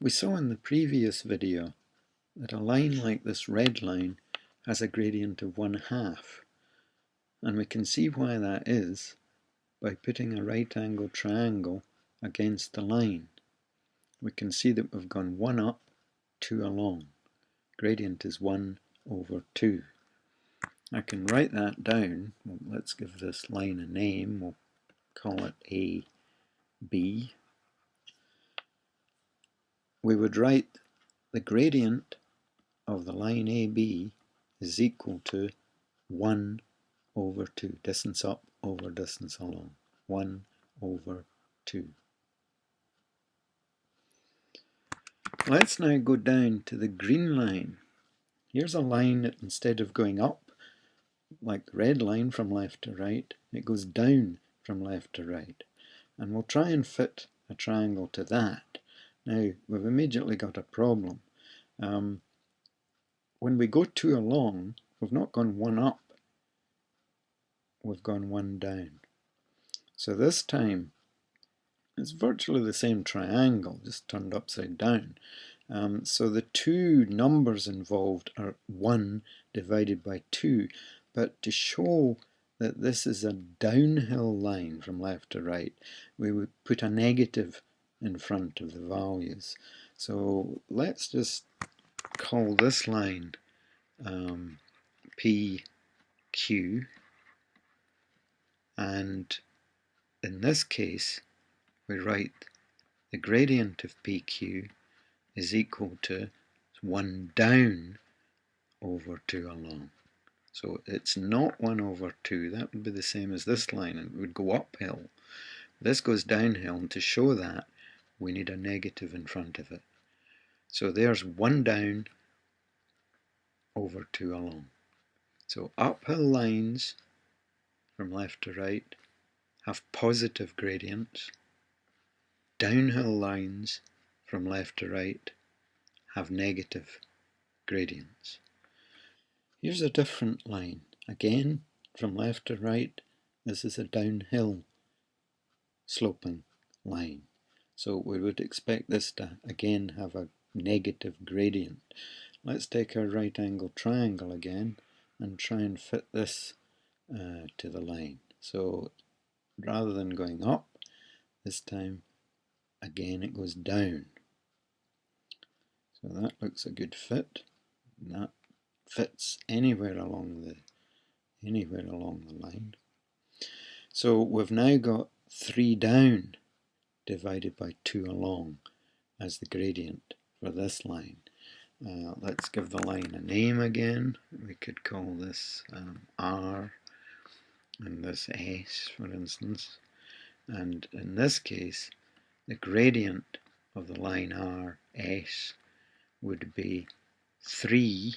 We saw in the previous video that a line like this red line has a gradient of 1/2, and we can see why that is by putting a right-angled triangle against the line. We can see that we've gone 1 up, 2 along. Gradient is 1/2. I can write that down. Well, let's give this line a name. We'll call it AB. We would write the gradient of the line AB is equal to 1/2, distance up over distance along, 1/2. Let's now go down to the green line. Here's a line that instead of going up, like the red line from left to right, it goes down from left to right. And we'll try and fit a triangle to that. Now, we've immediately got a problem. When we go 2 along, we've not gone 1 up, we've gone 1 down. So this time, it's virtually the same triangle, just turned upside down. So the two numbers involved are 1 divided by 2. But to show that this is a downhill line from left to right, we would put a negative in front of the values. So let's just call this line PQ, and in this case we write the gradient of PQ is equal to 1 down over 2 along. So it's not 1/2, that would be the same as this line, and it would go uphill. This goes downhill, and to show that, we need a negative in front of it. So there's 1 down over 2 along. So uphill lines from left to right have positive gradients. Downhill lines from left to right have negative gradients. Here's a different line. Again, from left to right, this is a downhill sloping line. So we would expect this to again have a negative gradient. Let's take our right angled triangle again and try and fit this to the line. So rather than going up, this time again it goes down. So that looks a good fit. And that fits anywhere along the line. So we've now got 3 down divided by 2 along as the gradient for this line. Let's give the line a name again. We could call this R and this S, for instance. And in this case, the gradient of the line RS would be 3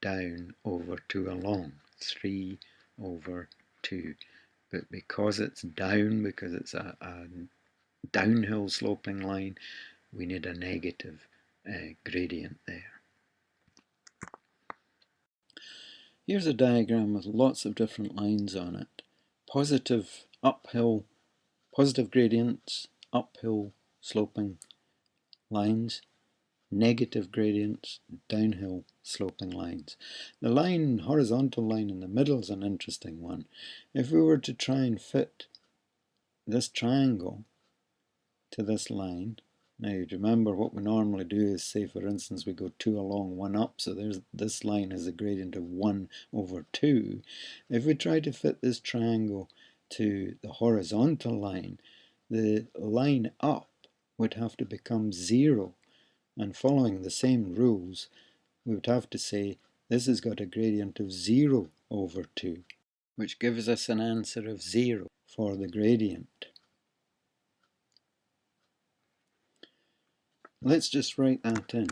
down over 2 along, 3/2. But because it's down, because it's a downhill sloping line, we need a negative gradient there. Here's a diagram with lots of different lines on it. Positive gradients, uphill sloping lines, negative gradients, downhill sloping lines. The horizontal line in the middle is an interesting one. If we were to try and fit this triangle to this line, now remember what we normally do is say, for instance, we go 2 along, 1 up, so this line has a gradient of 1/2. If we try to fit this triangle to the horizontal line, the line up would have to become 0. And following the same rules, we would have to say this has got a gradient of 0/2, which gives us an answer of 0 for the gradient. Let's just write that in.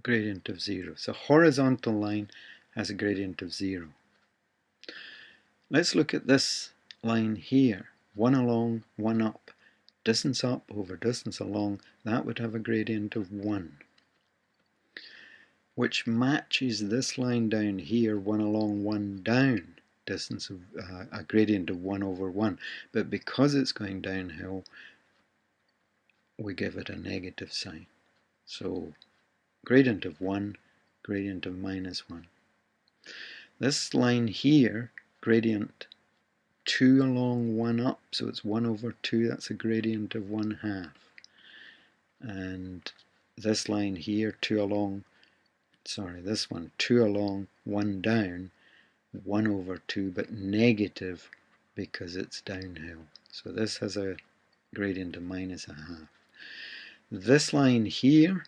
Gradient of 0. So horizontal line has a gradient of 0. Let's look at this line here. 1 along, 1 up. Distance up over distance along, that would have a gradient of 1, which matches this line down here, 1 along, 1 down, distance of a gradient of 1/1. But because it's going downhill, we give it a negative sign. So gradient of 1, gradient of minus 1. This line here, gradient 2 along 1 up, so it's 1 over 2, that's a gradient of 1/2. And this line here, 2 along, this one, 2 along 1 down, 1 over 2, but negative because it's downhill. So this has a gradient of minus 1/2. This line here,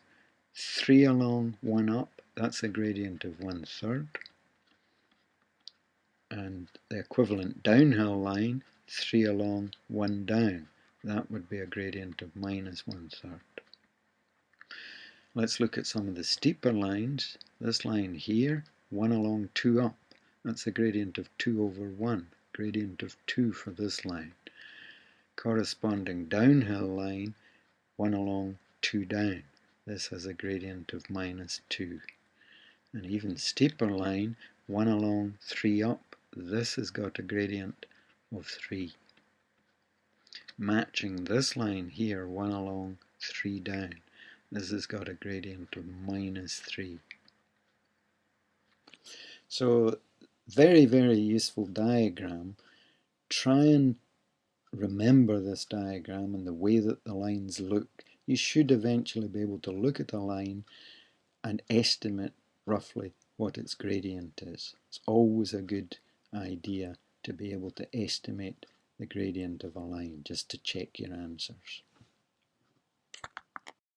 3 along 1 up, that's a gradient of 1/3. And the equivalent downhill line, 3 along 1 down, that would be a gradient of minus 1/3. Let's look at some of the steeper lines. This line here, 1 along 2 up, that's a gradient of 2 over 1, gradient of 2 for this line. Corresponding downhill line, 1 along 2 down, this has a gradient of minus 2. An even steeper line, 1 along 3 up, this has got a gradient of 3. Matching this line here, 1 along 3 down, this has got a gradient of minus 3. So very, very useful diagram. Try and remember this diagram and the way that the lines look. You should eventually be able to look at a line and estimate roughly what its gradient is. It's always a good idea to be able to estimate the gradient of a line just to check your answers.